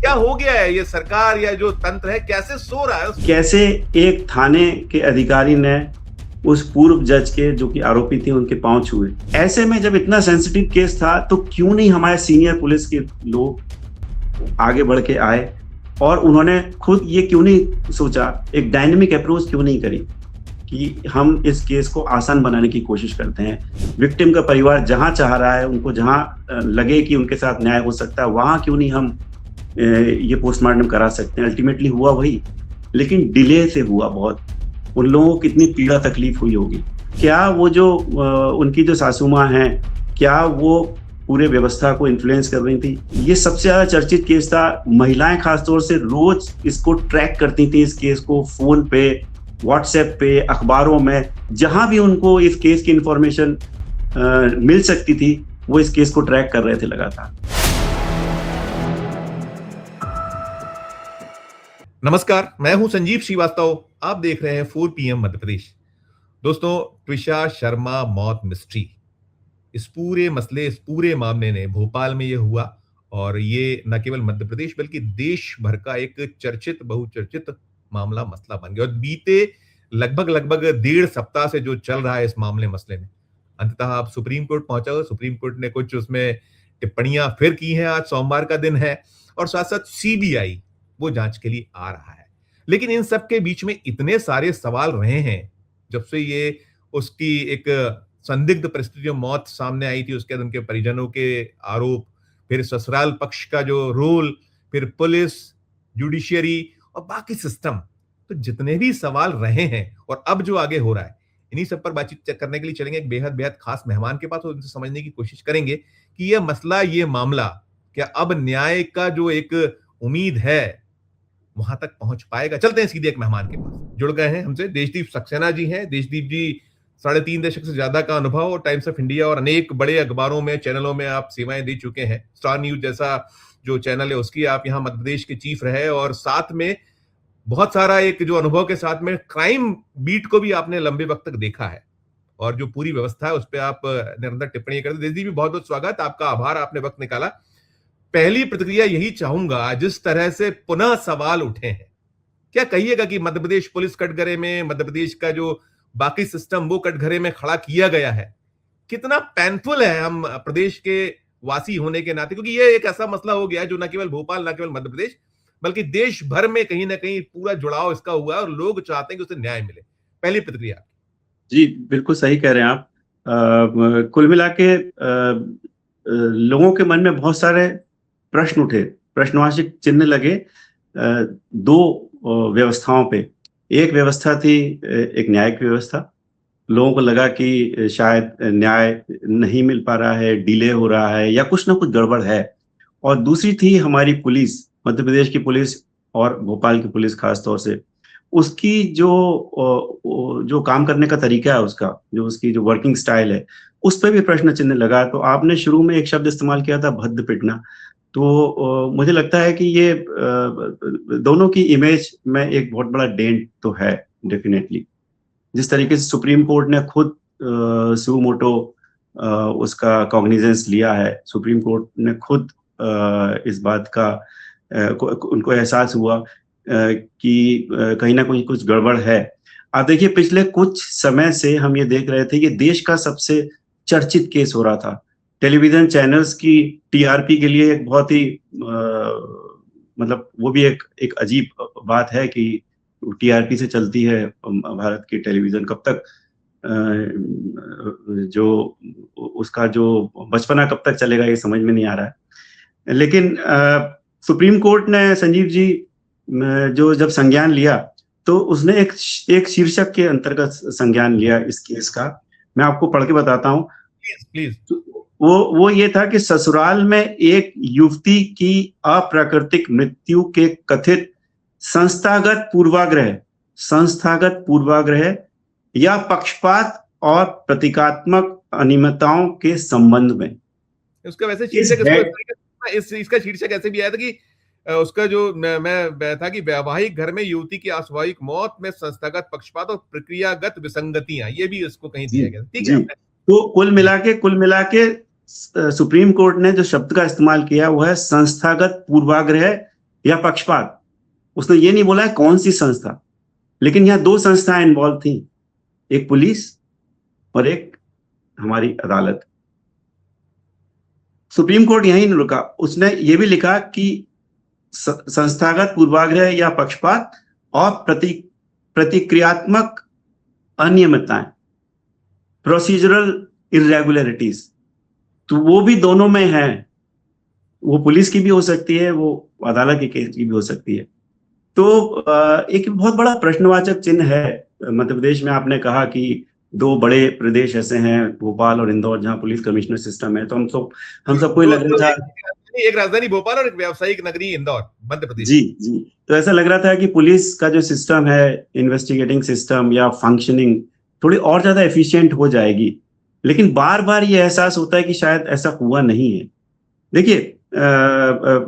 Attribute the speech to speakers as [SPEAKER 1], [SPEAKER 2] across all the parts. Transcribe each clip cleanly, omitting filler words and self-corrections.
[SPEAKER 1] क्या हो गया है? ये सरकार या जो तंत्र है कैसे सो रहा है?
[SPEAKER 2] कैसे एक थाने के अधिकारी ने उस पूर्व जज के जो कि आरोपी थे उनके पांव छुए? ऐसे में जब इतना सेंसिटिव केस था तो क्यों नहीं हमारे सीनियर पुलिस के लोग आगे बढ़ के आए और उन्होंने खुद ये क्यों नहीं सोचा, एक डायनेमिक अप्रोच क्यों नहीं करी कि हम इस केस को आसान बनाने की कोशिश करते हैं। विक्टिम का परिवार जहां चाह रहा है, उनको जहां लगे कि उनके साथ न्याय हो सकता है, वहां क्यों नहीं हम ये पोस्टमार्टम करा सकते हैं। अल्टीमेटली हुआ वही, लेकिन डिले से हुआ बहुत। उन लोगों को कितनी पीड़ा तकलीफ हुई होगी। क्या वो जो उनकी जो सासू माँ हैं, क्या वो पूरे व्यवस्था को इन्फ्लुएंस कर रही थी? ये सबसे ज्यादा चर्चित केस था। महिलाएं खासतौर से रोज इसको ट्रैक करती थी, इस केस को फोन पे, व्हाट्सएप पे, अखबारों में, जहां भी उनको इस केस की इंफॉर्मेशन मिल सकती थी वो इस केस को ट्रैक कर रहे थे लगातार।
[SPEAKER 1] नमस्कार, मैं हूं संजीव श्रीवास्तव। आप देख रहे हैं 4 PM मध्य प्रदेश। दोस्तों, ट्विशा शर्मा मौत मिस्ट्री, इस पूरे मसले, इस पूरे मामले ने भोपाल में ये हुआ और ये न केवल मध्य प्रदेश बल्कि देश भर का एक चर्चित, बहुचर्चित मामला, मसला बन गया। और बीते लगभग 1.5 सप्ताह से जो चल रहा है इस मामले मसले में, अंततः अब सुप्रीम कोर्ट पहुंचा। सुप्रीम कोर्ट ने कुछ उसमें टिप्पणियां फिर की हैं। आज सोमवार का दिन है और साथ साथ CBI वो जांच के लिए आ रहा है। लेकिन इन सब के बीच में इतने सारे सवाल रहे हैं जब से ये उसकी एक संदिग्ध परिस्थितियों मौत सामने आई थी, उसके बाद उनके परिजनों के आरोप, फिर ससुराल पक्ष का जो रोल, फिर पुलिस, जुडिशियरी और बाकी सिस्टम, तो जितने भी सवाल रहे हैं और अब जो आगे हो रहा है, इन्हीं सब पर बातचीत करने के लिए चलेंगे एक बेहद बेहद खास मेहमान के पास और उनसे समझने की कोशिश करेंगे कि यह मसला, ये मामला क्या अब न्याय का जो एक उम्मीद है वहां तक पहुंच पाएगा। चलते हैं सीधे एक मेहमान के पास। जुड़ गए हैं हमसे देशदीप सक्सेना जी हैं। देशदीप जी 3.5 दशक से ज्यादा का अनुभव और टाइम्स ऑफ इंडिया और अनेक बड़े अखबारों में, चैनलों में आप सेवाएं दे चुके हैं। स्टार न्यूज जैसा जो चैनल है उसकी आप यहाँ मध्य प्रदेश के चीफ रहे और साथ में बहुत सारा एक जो अनुभव के साथ में क्राइम बीट को भी आपने लंबे वक्त तक देखा है और जो पूरी व्यवस्था है उस पर आप निरंतर टिप्पणी करते। देशदीप जी, बहुत बहुत स्वागत, आपका आभार, आपने वक्त निकाला। पहली प्रतिक्रिया यही चाहूंगा, जिस तरह से पुनः सवाल उठे हैं, क्या कहिएगा कि मध्य प्रदेश पुलिस कटघरे में, मध्य प्रदेश का जो बाकी सिस्टम वो कटघरे में खड़ा किया गया है, कितना पेनफुल है हम प्रदेश के वासी होने के नाते? क्योंकि ये एक ऐसा मसला हो गया है जो न केवल भोपाल, न केवल मध्य प्रदेश बल्कि देश भर में कहीं ना कहीं पूरा जुड़ाव इसका हुआ है और लोग चाहते हैं कि उसे न्याय मिले। पहली प्रतिक्रिया।
[SPEAKER 2] जी, बिल्कुल सही कह रहे हैं आप। कुल मिला के लोगों के मन में बहुत सारे प्रश्न उठे, प्रश्नवाची चिन्ह लगे दो व्यवस्थाओं पे। एक व्यवस्था थी एक न्यायिक व्यवस्था। लोगों को लगा कि शायद न्याय नहीं मिल पा रहा है, डिले हो रहा है या कुछ ना कुछ गड़बड़ है। और दूसरी थी हमारी पुलिस, मध्य प्रदेश की पुलिस और भोपाल की पुलिस खास तौर से, उसकी जो काम करने का तरीका है, उसका जो उसकी जो वर्किंग स्टाइल है, उस पर भी प्रश्न चिन्ह लगा। तो आपने शुरू में एक शब्द इस्तेमाल किया था, भद्द पिटना। तो मुझे लगता है कि ये दोनों की इमेज में एक बहुत बड़ा डेंट तो है डेफिनेटली। जिस तरीके से सुप्रीम कोर्ट ने खुद सुओ मोटो उसका कॉग्निजेंस लिया है, सुप्रीम कोर्ट ने खुद इस बात का उनको एहसास हुआ कि कहीं ना कहीं कुछ गड़बड़ है। आप देखिए, पिछले कुछ समय से हम ये देख रहे थे कि देश का सबसे चर्चित केस हो रहा था। टेलीविजन चैनल्स की TRP के लिए एक बहुत ही मतलब वो भी एक अजीब बात है कि TRP से चलती है भारत की टेलीविजन। कब तक जो उसका जो बचपना कब तक चलेगा ये समझ में नहीं आ रहा है। लेकिन सुप्रीम कोर्ट ने, संजीव जी, जो जब संज्ञान लिया तो उसने एक शीर्षक के अंतर्गत संज्ञान लिया इस केस का। मैं आपको पढ़ के बताता हूँ।
[SPEAKER 1] प्लीज।
[SPEAKER 2] वो ये था कि ससुराल में एक युवती की अप्राकृतिक मृत्यु के कथित संस्थागत पूर्वाग्रह या पक्षपात और प्रतीकात्मक अनियमितताओं के संबंध में।
[SPEAKER 1] उसका वैसे शीर्षक, इसका शीर्षक ऐसे भी आया था कि उसका जो मैं था कि वैवाहिक घर में युवती की अस्वाभाविक मौत में संस्थागत पक्षपात और प्रक्रियागत विसंगतियां, ये भी इसको कहीं दिया गया। ठीक है।
[SPEAKER 2] तो कुल मिला के सुप्रीम कोर्ट ने जो शब्द का इस्तेमाल किया वो है संस्थागत पूर्वाग्रह या पक्षपात, उसने ये नहीं बोला है कौन सी संस्था, लेकिन यहाँ दो संस्थाएं इन्वॉल्व थी, एक पुलिस और एक हमारी अदालत। सुप्रीम कोर्ट यहीं नहीं रुका, उसने ये भी लिखा कि संस्थागत पूर्वाग्रह या पक्षपात और प्रतिक्रियात्मक अनियमितताएं, प्रोसीजरल इरेगुलरिटीज, तो वो भी दोनों में है। वो पुलिस की भी हो सकती है, वो अदालत के केस की भी हो सकती है। तो एक बहुत बड़ा प्रश्नवाचक चिन्ह है मध्य प्रदेश में। आपने कहा कि दो बड़े प्रदेश ऐसे हैं, भोपाल और इंदौर, जहां पुलिस कमिश्नर सिस्टम है। तो हम सबको लग रहा था
[SPEAKER 1] एक राजधानी भोपाल और एक व्यावसायिक नगरी इंदौर, मध्य प्रदेश।
[SPEAKER 2] जी, तो ऐसा लग रहा था कि पुलिस का जो सिस्टम है, इन्वेस्टिगेटिंग सिस्टम या फंक्शनिंग, थोड़ी और ज्यादा एफिशिएंट हो जाएगी। लेकिन बार बार ये एहसास होता है कि शायद ऐसा हुआ नहीं है। देखिए,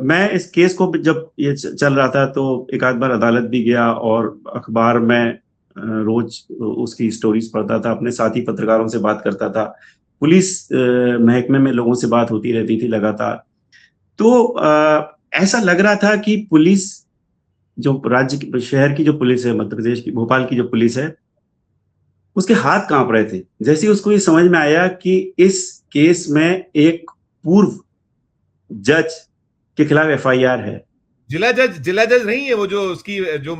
[SPEAKER 2] मैं इस केस को जब ये चल रहा था तो एक आध बार अदालत भी गया और अखबार में रोज उसकी स्टोरीज पढ़ता था, अपने साथी पत्रकारों से बात करता था, पुलिस महकमे में लोगों से बात होती रहती थी लगातार। तो ऐसा लग रहा था कि पुलिस, जो राज्य की, शहर की जो पुलिस है, मध्य प्रदेश की, भोपाल की जो पुलिस है, उसके हाथ कांप रहे थे जैसे उसको ये समझ में आया कि इस केस में एक पूर्व जज के खिलाफ एफआईआर है।
[SPEAKER 1] जिला जज नहीं है वो, जो उसकी जो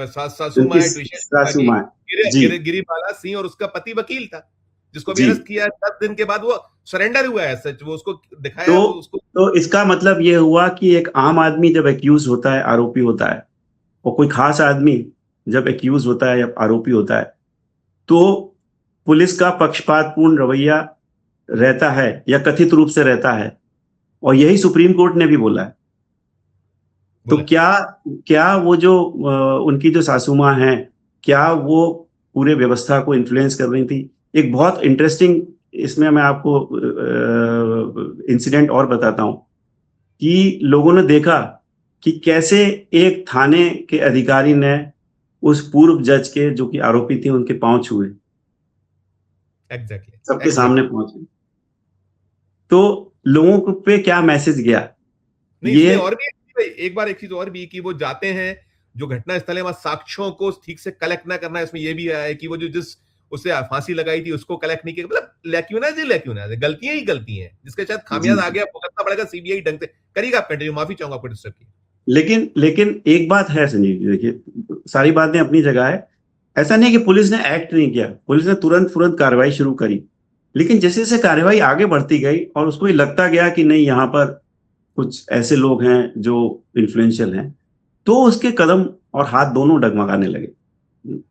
[SPEAKER 1] सासू मां है, गिरिबाला सिंह, और उसका पति वकील था जिसको भी अरेस्ट किया। 10 दिन के बाद वो सरेंडर हुआ है, सच वो उसको दिखाया।
[SPEAKER 2] तो इसका मतलब ये हुआ कि एक आम आदमी जब एक्यूज होता है, आरोपी होता है, और कोई खास आदमी जब एक्यूज होता है या आरोपी होता है, तो पुलिस का पक्षपातपूर्ण रवैया रहता है या कथित रूप से रहता है, और यही सुप्रीम कोर्ट ने भी बोला है। तो क्या वो जो उनकी जो सासू मां हैं, क्या वो पूरे व्यवस्था को इन्फ्लुएंस कर रही थी? एक बहुत इंटरेस्टिंग इसमें मैं आपको इंसिडेंट और बताता हूं कि लोगों ने देखा कि कैसे एक थाने के अधिकारी ने उस पूर्व जज के, जो कि आरोपी थे, उनके पांव छुए। सबके सामने पहुंचे। तो लोगों पे क्या मैसेज गया?
[SPEAKER 1] ये और भी एक बार एक चीज और भी कि वो जाते हैं जो घटना स्थल है, वहां साक्ष्यों को ठीक से कलेक्ट ना करना, इसमें ये भी आया है कि वो जो जिस उसे फांसी लगाई थी उसको कलेक्ट नहीं किया। मतलब लैक्यूनाज गलतियां ही गलती हैं, जिसके साथ खामियाजा आ गया, भुगतना पड़ेगा। सीबीआई ढंग से करेगा। आप कंटिन्यू, माफी चाहूंगा आपको डिस्टर्ब किया।
[SPEAKER 2] लेकिन एक बात है संजीव जी, देखिए सारी बातें अपनी जगह है। ऐसा नहीं कि पुलिस ने एक्ट नहीं किया, पुलिस ने तुरंत कार्रवाई शुरू करी। लेकिन जैसे जैसे कार्रवाई आगे बढ़ती गई और उसको ये लगता गया कि नहीं, यहाँ पर कुछ ऐसे लोग हैं जो इन्फ्लुएंशियल हैं, तो उसके कदम और हाथ दोनों डगमगाने लगे।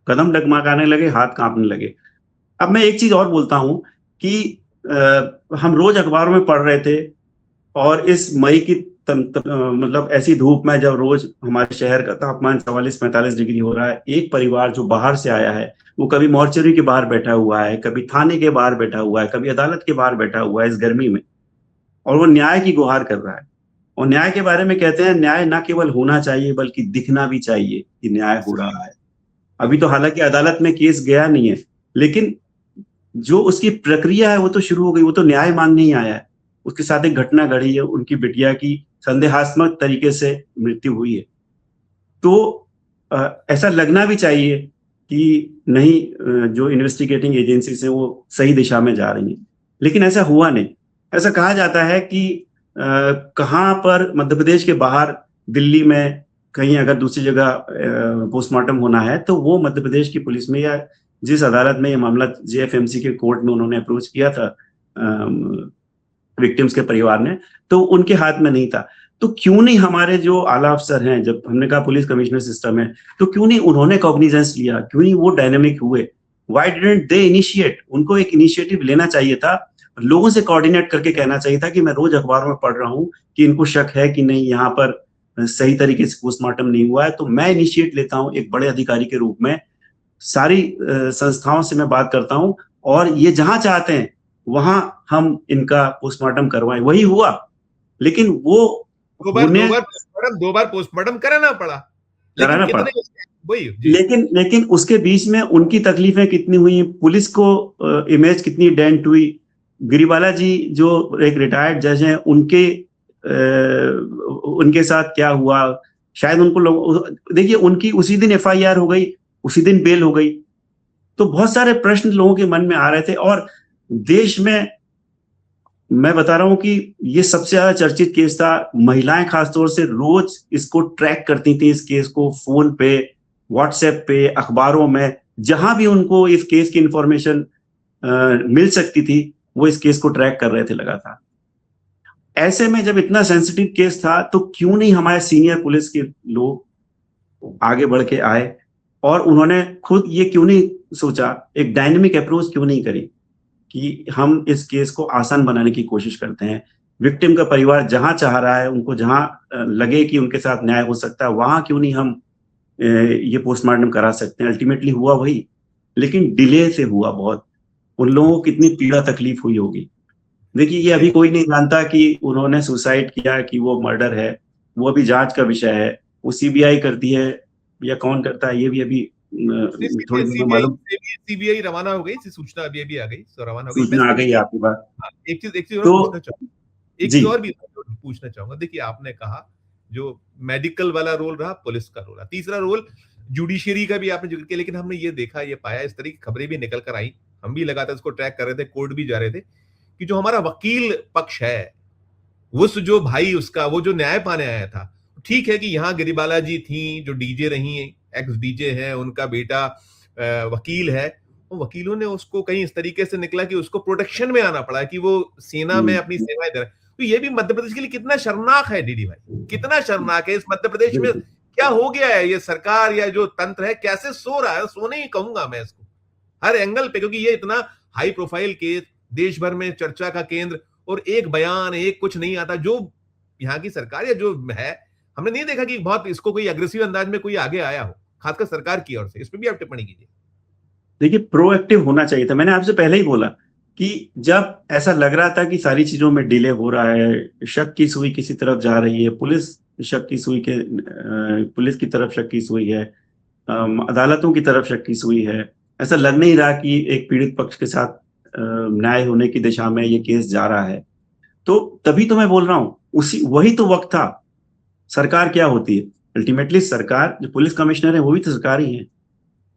[SPEAKER 2] कदम डगमगाने लगे, हाथ कांपने लगे। अब मैं एक चीज और बोलता हूं कि हम रोज अखबारों में पढ़ रहे थे, और इस मई की मतलब ऐसी धूप में जब रोज हमारे शहर का तापमान 44-45 डिग्री हो रहा है, एक परिवार जो बाहर से आया है, वो कभी मॉर्चरी के बाहर बैठा हुआ है, कभी थाने के बाहर बैठा हुआ है, कभी अदालत के बाहर बैठा हुआ है इस गर्मी में, और वो न्याय की गुहार कर रहा है। और न्याय के बारे में कहते हैं, न्याय ना केवल होना चाहिए बल्कि दिखना भी चाहिए कि न्याय हो रहा है। अभी तो हालांकि अदालत में केस गया नहीं है, लेकिन जो उसकी प्रक्रिया है वो तो शुरू हो गई। वो तो न्याय मांगने ही आया है। उसके साथ एक घटना घड़ी है, उनकी बिटिया की संदेहास्पद तरीके से मृत्यु हुई है। तो ऐसा लगना भी चाहिए कि नहीं, जो इन्वेस्टिगेटिंग एजेंसीज हैं वो सही दिशा में जा रही हैं, लेकिन ऐसा हुआ नहीं। ऐसा कहा जाता है कि कहाँ पर मध्य प्रदेश के बाहर, दिल्ली में कहीं अगर दूसरी जगह पोस्टमार्टम होना है, तो वो मध्य प्रदेश की पुलिस में, या जिस अदालत में ये मामला जेएफएमसी के कोर्ट में उन्होंने अप्रोच किया था विक्टिम्स के परिवार ने, तो उनके हाथ में नहीं था। तो क्यों नहीं हमारे जो आला अफसर हैं, जब हमने कहा पुलिस कमिश्नर सिस्टम है, तो क्यों नहीं उन्होंने कॉग्निजेंस लिया? क्यों नहीं वो डायनेमिक हुए? Why didn't they initiate? उनको एक इनिशिएटिव लेना चाहिए था, लोगों से कोऑर्डिनेट करके कहना चाहिए था कि मैं रोज अखबारों में पढ़ रहा हूं कि इनको शक है कि नहीं, यहाँ पर सही तरीके से पोस्टमार्टम नहीं हुआ है, तो मैं इनिशिएट लेता हूं एक बड़े अधिकारी के रूप में, सारी संस्थाओं से मैं बात करता हूं, और ये जहां चाहते हैं वहां हम इनका पोस्टमार्टम करवाएं। वही हुआ, लेकिन वो
[SPEAKER 1] दो बार पोस्टमार्टम कराना पड़ा।
[SPEAKER 2] लेकिन उसके बीच में उनकी तकलीफें कितनी हुई, पुलिस को इमेज कितनी डेंट हुई। गिरिबाला जी जो एक रिटायर्ड जज हैं, उनके साथ क्या हुआ, शायद उनको लोग, देखिए उनकी उसी दिन FIR हो गई, उसी दिन बेल हो गई। तो बहुत सारे प्रश्न लोगों के मन में आ रहे थे, और देश में मैं बता रहा हूं कि ये सबसे ज्यादा चर्चित केस था। महिलाएं खासतौर से रोज इसको ट्रैक करती थी, इस केस को फोन पे, व्हाट्सएप पे, अखबारों में, जहां भी उनको इस केस की इंफॉर्मेशन मिल सकती थी, वो इस केस को ट्रैक कर रहे थे लगातार। ऐसे में जब इतना सेंसिटिव केस था, तो क्यों नहीं हमारे सीनियर पुलिस के लोग आगे बढ़ के आए, और उन्होंने खुद ये क्यों नहीं सोचा, एक डायनेमिक अप्रोच क्यों नहीं करी कि हम इस केस को आसान बनाने की कोशिश करते हैं। विक्टिम का परिवार जहां चाह रहा है, उनको जहां लगे कि उनके साथ न्याय हो सकता है, वहां क्यों नहीं हम ये पोस्टमार्टम करा सकते हैं। अल्टीमेटली हुआ वही, लेकिन डिले से हुआ बहुत। उन लोगों को कितनी पीड़ा तकलीफ हुई होगी। देखिए, ये अभी कोई नहीं जानता कि उन्होंने सुसाइड किया, कि वो मर्डर है, वो अभी जांच का विषय है। वो CBI करती है या कौन करता है, ये भी अभी थोड़ी देर में मालूम,
[SPEAKER 1] सीबीआई रवाना हो गई, सूचना अभी अभी आ गई, तो रवाना हो गई।
[SPEAKER 2] सूचना आ गई आपके पास।
[SPEAKER 1] हाँ, एक चीज और
[SPEAKER 2] तो
[SPEAKER 1] पूछना चाहूंगा, एक
[SPEAKER 2] जी
[SPEAKER 1] चीज और भी पूछना चाहूंगा। देखिए, आपने कहा जो मेडिकल वाला रोल रहा, पुलिस का रोल रहा, तीसरा रोल जुडिशियरी का भी आपने जिक्र किया, लेकिन हमने ये देखा, ये पाया, इस तरह की खबरें भी निकल कर आई, हम भी लगातार इसको ट्रैक कर रहे थे, कोर्ट भी जा रहे थे, कि जो हमारा वकील पक्ष है, उस जो भाई उसका वो जो न्याय पाने आया था, ठीक है कि यहाँ गिरिबाला जी थी जो डीजे रही, एक्स डीजे है, उनका बेटा वकील है, वो वकीलों ने उसको कहीं इस तरीके से निकला कि उसको प्रोटेक्शन में आना पड़ा, कि वो सेना में अपनी सेवाएं दे रहा है। तो ये भी मध्य प्रदेश के लिए कितना शर्मनाक है डीडी भाई, कितना शर्मनाक है। इस मध्य प्रदेश में क्या हो गया है, ये सरकार या जो तंत्र है कैसे सो रहा है, सोने ही कहूंगा मैं इसको, हर एंगल पे, क्योंकि ये इतना हाई प्रोफाइल केस, देश भर में चर्चा का केंद्र, और एक बयान, एक कुछ नहीं आता। जो यहाँ की सरकार या जो है, हमने नहीं देखा कि बहुत इसको कोई अग्रेसिव अंदाज में कोई आगे आया हो, खासकर सरकार की ओर से। इस पर भी आप टिप्पणी कीजिए।
[SPEAKER 2] देखिए, प्रोएक्टिव होना चाहिए था। मैंने आपसे पहले ही बोला कि जब ऐसा लग रहा था कि सारी चीजों में डिले हो रहा है, शक की सुई किसी तरफ जा रही है, पुलिस शक की सुई के पुलिस की तरफ शक की सुई है, अदालतों की तरफ शक की सुई है, ऐसा लग नहीं रहा कि एक पीड़ित पक्ष के साथ न्याय होने की दिशा में ये केस जा रहा है। तो तभी तो मैं बोल रहा हूं, वही तो वक्त था। सरकार क्या होती है अल्टीमेटली? सरकार, जो पुलिस कमिश्नर है वो भी तो सरकार ही है,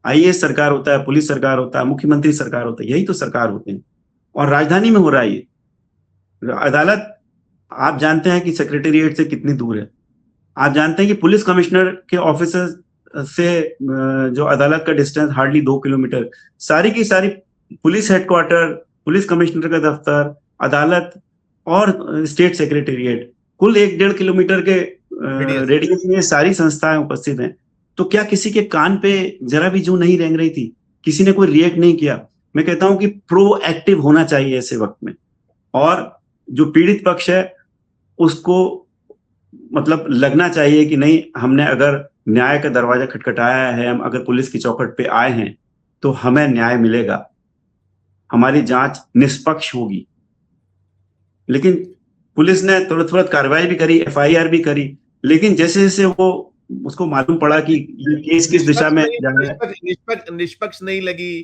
[SPEAKER 2] IAS सरकार होता है, पुलिस सरकार होता है, मुख्यमंत्री सरकार होता है, यही तो सरकार होते हैं। और राजधानी में हो रहा है ये। अदालत आप जानते हैं कि सेक्रेटेरिएट से कितनी दूर है। आप जानते हैं कि पुलिस कमिश्नर के ऑफिस से जो अदालत का डिस्टेंस हार्डली 2 किलोमीटर। सारी की सारी पुलिस हेडक्वार्टर, पुलिस कमिश्नर का दफ्तर, अदालत और स्टेट सेक्रेटेरिएट, कुल 1-1.5 किलोमीटर के रेडियस में सारी संस्थाएं उपस्थित हैं। तो क्या किसी के कान पे जरा भी जू नहीं रेंग रही थी? किसी ने कोई रिएक्ट नहीं किया? मैं कहता हूं कि प्रोएक्टिव होना चाहिए ऐसे वक्त में, और जो पीड़ित पक्ष है उसको मतलब लगना चाहिए कि नहीं, हमने अगर न्याय का दरवाजा खटखटाया है, हम अगर पुलिस की चौखट पे आए हैं, तो हमें न्याय मिलेगा, हमारी जांच निष्पक्ष होगी। लेकिन पुलिस ने तुरंत कार्रवाई भी करी, FIR भी करी, लेकिन जैसे जैसे वो उसको मालूम पड़ा कि ये केस किस दिशा में जा रहा है,
[SPEAKER 1] निष्पक्ष नहीं लगी,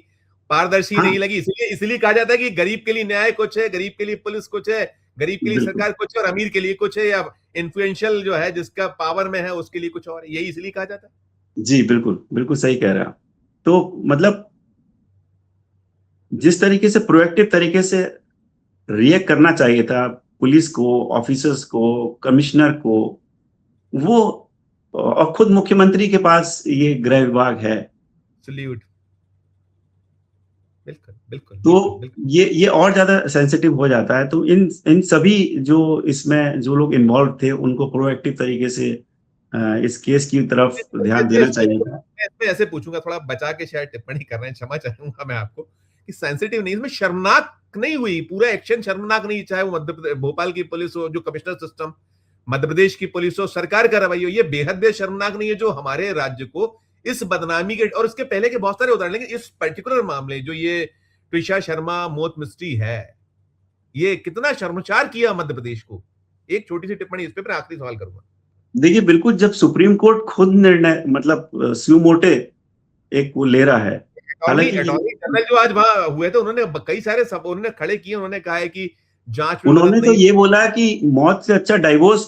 [SPEAKER 1] पारदर्शी नहीं लगी। इसलिए कहा जाता है कि गरीब के लिए न्याय कुछ है, गरीब के लिए पुलिस कुछ है, गरीब के लिए सरकार कुछ है, और अमीर के लिए कुछ है, या इन्फ्लुएंशियल जो है जिसका पावर में है उसके लिए कुछ और है। यही इसलिए कहा जाता है।
[SPEAKER 2] जी बिल्कुल, बिल्कुल सही कह रहे हैं आप। तो मतलब जिस तरीके से प्रोएक्टिव तरीके से रिएक्ट करना चाहिए था पुलिस को, ऑफिसर्स को, कमिश्नर को, वो, और खुद मुख्यमंत्री के पास ये गृह विभाग है।
[SPEAKER 1] सल्यूट। बिल्कुल बिल्कुल।
[SPEAKER 2] तो ये और ज्यादा सेंसिटिव हो जाता है। तो इन सभी जो इसमें जो लोग इन्वॉल्व थे, उनको प्रोएक्टिव तरीके से इस केस की तरफ ध्यान देना चाहिए।
[SPEAKER 1] मैं ऐसे पूछूंगा, थोड़ा बचा के शायद टिप्पणी कर रहे हैं, क्षमा चाहूंगा मैं आपको, कि सेंसिटिव नहीं, इसमें शर्मनाक नहीं हुई, पूरा एक्शन शर्मनाक नहीं, चाहे वो भोपाल की पुलिस हो, जो कमिश्नर सिस्टम, मध्य प्रदेश की पुलिस हो, सरकार का रवैया हो, ये बेहद शर्मनाक नहीं है, जो हमारे राज्य को इस बदनामी के, और इसके पहले के बहुत सारे उदाहरण, लेकिन इस पर्टिकुलर मामले जो ये ट्विशा शर्मा मौत मिस्ट्री है, ये कितना शर्मसार किया मध्य प्रदेश को। एक छोटी सी टिप्पणी इस पे, आखिरी सवाल करूंगा।
[SPEAKER 2] देखिए, बिल्कुल, जब सुप्रीम कोर्ट खुद निर्णय, मतलब स्यू मोटे एक वो ले रहा है,
[SPEAKER 1] हालांकि अटॉर्नी जनरल जो आज वहां हुए थे, उन्होंने कई सारे सब उन्होंने खड़े किए, उन्होंने कहा है कि जांच में
[SPEAKER 2] उन्होंने तो ये बोला कि मौत से अच्छा डाइवोर्स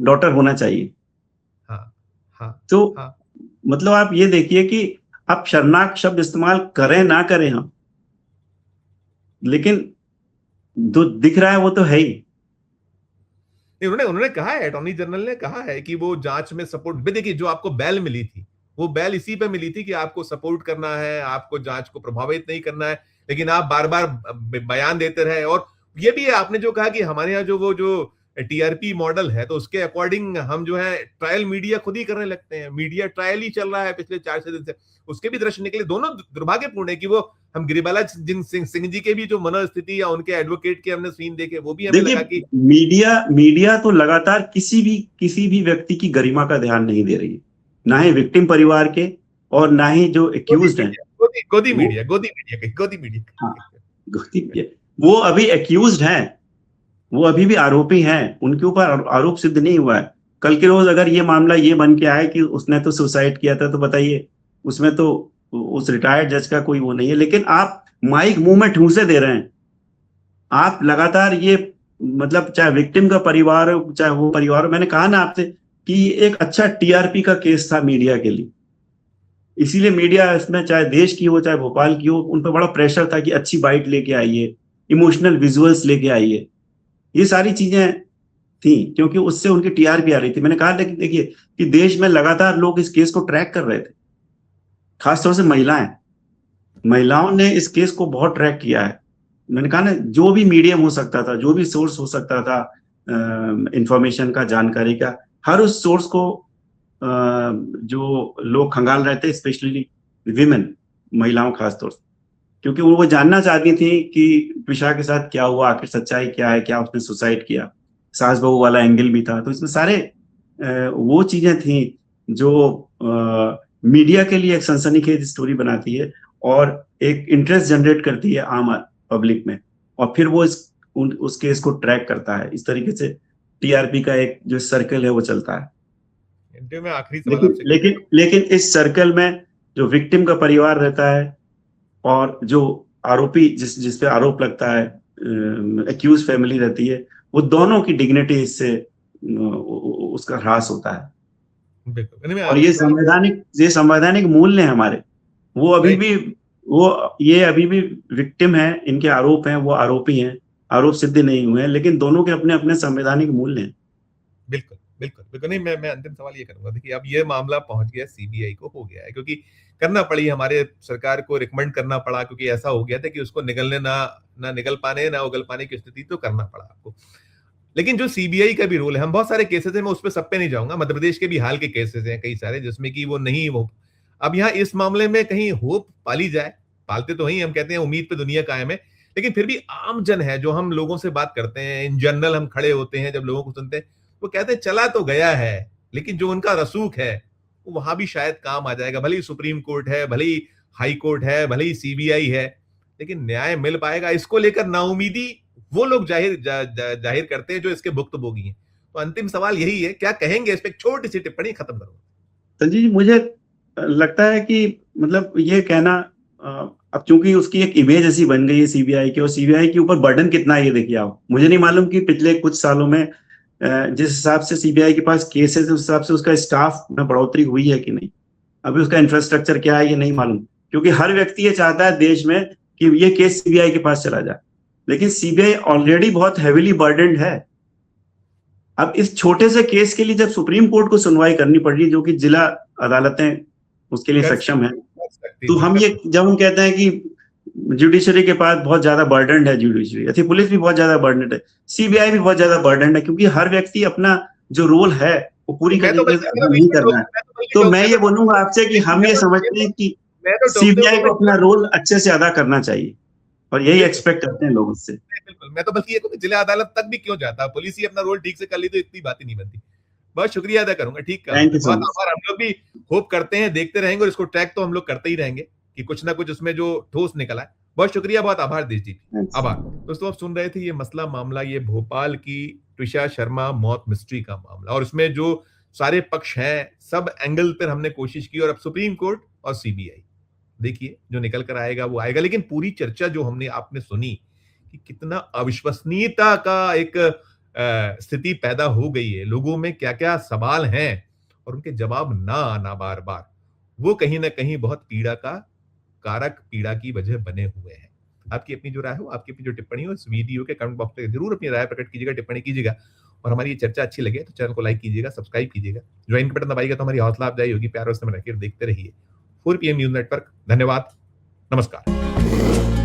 [SPEAKER 2] डॉटर होना चाहिए।
[SPEAKER 1] हाँ, हाँ
[SPEAKER 2] तो
[SPEAKER 1] हाँ।
[SPEAKER 2] मतलब आप ये देखिए कि आप शर्मनाक शब्द इस्तेमाल करें ना करें हम, लेकिन जो दिख रहा है वो तो है ही।
[SPEAKER 1] नहीं, उन्होंने उन्होंने कहा है, अटॉर्नी जनरल ने कहा है कि वो जांच में सपोर्ट भी, देखिए जो आपको बैल मिली थी वो बैल इसी पे मिली थी कि आपको सपोर्ट करना है, आपको जांच को प्रभावित नहीं करना है, लेकिन आप बार बार बयान देते रहे। और ये भी है, आपने जो कहा कि हमारे यहाँ जो वो जो टीआरपी मॉडल है, तो उसके अकॉर्डिंग हम जो है ट्रायल मीडिया खुद ही करने लगते हैं। मीडिया ट्रायल ही चल रहा है पिछले 4-6 दिन से, उसके भी दृश्य निकले। दोनों दुर्भाग्यपूर्ण है कि वो हम गिरिबाला सिंह जी के भी जो मनोस्थिति या उनके एडवोकेट के हमने सीन देखे, वो भी हमें
[SPEAKER 2] देखिए
[SPEAKER 1] लगा कि
[SPEAKER 2] मीडिया तो लगातार किसी भी व्यक्ति की गरिमा का ध्यान नहीं दे रही है, ना ही विक्टिम परिवार के और ना ही जो
[SPEAKER 1] गोदी
[SPEAKER 2] एक्यूज्ड हैं।
[SPEAKER 1] मीडिया, गोदी गोदी
[SPEAKER 2] वो
[SPEAKER 1] मीडिया, गोदी मीडिया कही, गोदी मीडिया
[SPEAKER 2] हाँ,
[SPEAKER 1] कही।
[SPEAKER 2] वो अभी एक्यूज्ड हैं, वो अभी भी आरोपी हैं, उनके ऊपर आरोप सिद्ध नहीं हुआ है। कल के रोज अगर ये मामला ये बन के आए कि उसने तो सुसाइड किया था, तो बताइए उसमें तो उस रिटायर्ड जज का कोई वो नहीं है, लेकिन आप माइक मुंह में ठूंसे दे रहे हैं। आप लगातार ये मतलब चाहे विक्टिम का परिवार हो चाहे वो परिवार हो, मैंने कहा ना आपसे कि एक अच्छा टीआरपी का केस था मीडिया के लिए, इसीलिए मीडिया इसमें चाहे देश की हो चाहे भोपाल की हो, उन पर बड़ा प्रेशर था कि अच्छी बाइट लेके आइए, इमोशनल विजुअल्स लेके आइए, ये सारी चीजें थी, क्योंकि उससे उनकी टीआरपी आ रही थी। मैंने कहा लेकिन देखिए कि देश में लगातार लोग इस केस को ट्रैक कर रहे थे, खासतौर से महिलाओं ने इस केस को बहुत ट्रैक किया है। मैंने कहा ना, जो भी मीडियम हो सकता था, जो भी सोर्स हो सकता था इंफॉर्मेशन का, जानकारी का, हर उस सोर्स को जो लोग खंगाल रहे थे, स्पेशली विमेन, महिलाओं खासतौर से, क्योंकि वो जानना चाहती थी कि ट्विशा के साथ क्या हुआ, आखिर सच्चाई क्या है, क्या उसने सुसाइड किया। सास बहू वाला एंगल भी था, तो इसमें सारे वो चीजें थी जो मीडिया के लिए एक सनसनीखेज स्टोरी बनाती है और एक इंटरेस्ट जनरेट करती है आम पब्लिक में, और फिर वो उस केस को ट्रैक करता है। इस तरीके से टीआरपी का एक जो सर्कल है वो चलता है।
[SPEAKER 1] इंटरव्यू में आखिरी सवाल
[SPEAKER 2] लेकिन
[SPEAKER 1] आपसे
[SPEAKER 2] लेकिन लेकिन इस सर्कल में जो विक्टिम का परिवार रहता है और जो आरोपी जिस पे आरोप लगता है, एक्यूज फैमिली रहती है, वो दोनों की डिग्निटी इससे उसका ह्रास होता है।
[SPEAKER 1] बिल्कुल। नहीं, मैं
[SPEAKER 2] और
[SPEAKER 1] आखिरी सवाल
[SPEAKER 2] ये संवैधानिक मूल्य है हमारे, वो अभी
[SPEAKER 1] राइट।
[SPEAKER 2] भी वो ये अभी भी विक्टिम है, इनके आरोप हैं, वो आरोपी हैं, आरोप सिद्ध नहीं हुए हैं, लेकिन दोनों के अपने अपने संवैधानिक मूल्य हैं।
[SPEAKER 1] बिल्कुल बिल्कुल बिल्कुल। नहीं, मैं अंतिम सवाल ये करूंगा, देखिए अब ये मामला पहुंच गया सीबीआई को, हो गया है, क्योंकि करना पड़ी, हमारे सरकार को रिकमेंड करना पड़ा, क्योंकि ऐसा हो गया था कि उसको निगलने ना निगल पाने ना उगल पाने की स्थिति, तो करना पड़ा आपको। लेकिन जो सीबीआई का भी रोल है, हम बहुत सारे केसेस है, मैं उस पर सब पे नहीं जाऊंगा, मध्य प्रदेश के भी हाल के केसेस हैं कई सारे जिसमें कि वो नहीं वो, अब यहाँ इस मामले में कहीं होप पाली जाए, पालते तो ही हम कहते हैं उम्मीद पे दुनिया कायम है, लेकिन फिर भी आम जन है, जो हम लोगों से बात करते हैं इन जनरल, हम खड़े होते हैं जब लोगों को सुनते हैं, वो कहते हैं चला तो गया है, लेकिन जो उनका रसूख है वो वहां भी शायद काम आ जाएगा। भले ही सुप्रीम कोर्ट है, भले ही हाई कोर्ट है, भले ही सीबीआई है, लेकिन न्याय मिल पाएगा, इसको लेकर नाउमीदी वो लोग जाहिर करते हैं जो इसके भुक्तभोगी हैं। तो अंतिम सवाल यही है, क्या कहेंगे इस पे, एक छोटी सी टिप्पणी खत्म करो।
[SPEAKER 2] संजीव जी, मुझे लगता है कि मतलब ये कहना, अब चूंकि उसकी एक इमेज ऐसी बन गई है सीबीआई की, और सीबीआई के ऊपर बर्डन कितना है ये देखिए आप, मुझे नहीं मालूम कि पिछले कुछ सालों में जिस हिसाब से सीबीआई के पास केसेस है, उस हिसाब से उसका स्टाफ में बढ़ोतरी हुई है कि नहीं, अभी उसका इंफ्रास्ट्रक्चर क्या है ये नहीं मालूम, क्योंकि हर व्यक्ति ये चाहता है देश में कि ये केस सीबीआई के पास चला जाए, लेकिन सीबीआई ऑलरेडी बहुत हैविली बर्डनड है। अब इस छोटे से केस के लिए जब सुप्रीम कोर्ट को सुनवाई करनी पड़ रही है, जो कि जिला अदालतें उसके लिए सक्षम है,
[SPEAKER 1] कर सकती
[SPEAKER 2] तो
[SPEAKER 1] थी,
[SPEAKER 2] हम
[SPEAKER 1] कर
[SPEAKER 2] ये
[SPEAKER 1] सकती।
[SPEAKER 2] जब हम कहते हैं कि जुडिशरी के पास बहुत ज्यादा बर्डन है, जुडिशरी अच्छी, पुलिस भी बहुत ज्यादा बर्डन है, सीबीआई भी बहुत ज्यादा बर्डन है, क्योंकि हर व्यक्ति अपना जो रोल है वो पूरी
[SPEAKER 1] मैं तो
[SPEAKER 2] तरीके
[SPEAKER 1] बल्कि
[SPEAKER 2] से अदा नहीं कर रहा है। तो मैं ये बोलूंगा आपसे कि हम ये समझते हैं कि
[SPEAKER 1] मैं तो टोकते
[SPEAKER 2] सीबीआई
[SPEAKER 1] हुए
[SPEAKER 2] को अपना रोल अच्छे से अदा करना चाहिए, और यही
[SPEAKER 1] बिल्कुल
[SPEAKER 2] एक्सपेक्ट करते हैं लोग उससे।
[SPEAKER 1] बिल्कुल, मैं तो बल्कि ये कहूँ जिला अदालत तक भी क्यों जाता, पुलिस ही अपना रोल ठीक से कर ली तो इतनी बात ही नहीं बनती। बहुत शुक्रिया अदा करूंगा, ठीक कहा
[SPEAKER 2] थैंक
[SPEAKER 1] आपने,
[SPEAKER 2] यू सो
[SPEAKER 1] बहुत
[SPEAKER 2] मच।
[SPEAKER 1] आभार। हम लोग भी होप करते हैं, देखते रहेंगे, और इसको ट्रैक तो हम लोग करते ही रहेंगे कि कुछ ना कुछ उसमें जो ठोस निकला है। बहुत शुक्रिया, बहुत आभार देश जी, आभार। दोस्तों आप सुन रहे थे ये मसला मामला, ये भोपाल की ट्विशा शर्मा मौत मिस्ट्री का मामला, और इसमें जो सारे पक्ष हैं सब एंगल पर हमने कोशिश की, और अब सुप्रीम कोर्ट और सीबीआई, देखिए जो निकल कर आएगा वो आएगा। लेकिन पूरी चर्चा जो हमने आपने सुनी कि कितना अविश्वसनीयता का एक स्थिति पैदा हो गई है, लोगों में क्या क्या सवाल हैं, और उनके जवाब ना आना बार बार, वो कहीं ना कहीं बहुत पीड़ा का कारक, पीड़ा की वजह बने हुए हैं। आपकी अपनी जो राय हो, आपकी अपनी जो टिप्पणी हो, इस वीडियो के कमेंट बॉक्स में जरूर अपनी राय प्रकट कीजिएगा, टिप्पणी कीजिएगा। और हमारी ये चर्चा अच्छी लगे तो चैनल को लाइक कीजिएगा, सब्सक्राइब कीजिएगा, ज्वाइन का बटन दबाइएगा तो हमारी हौसला अफजाई होगी। प्यार और समझ देखते रहिए 4 PM न्यूज नेटवर्क। धन्यवाद, नमस्कार।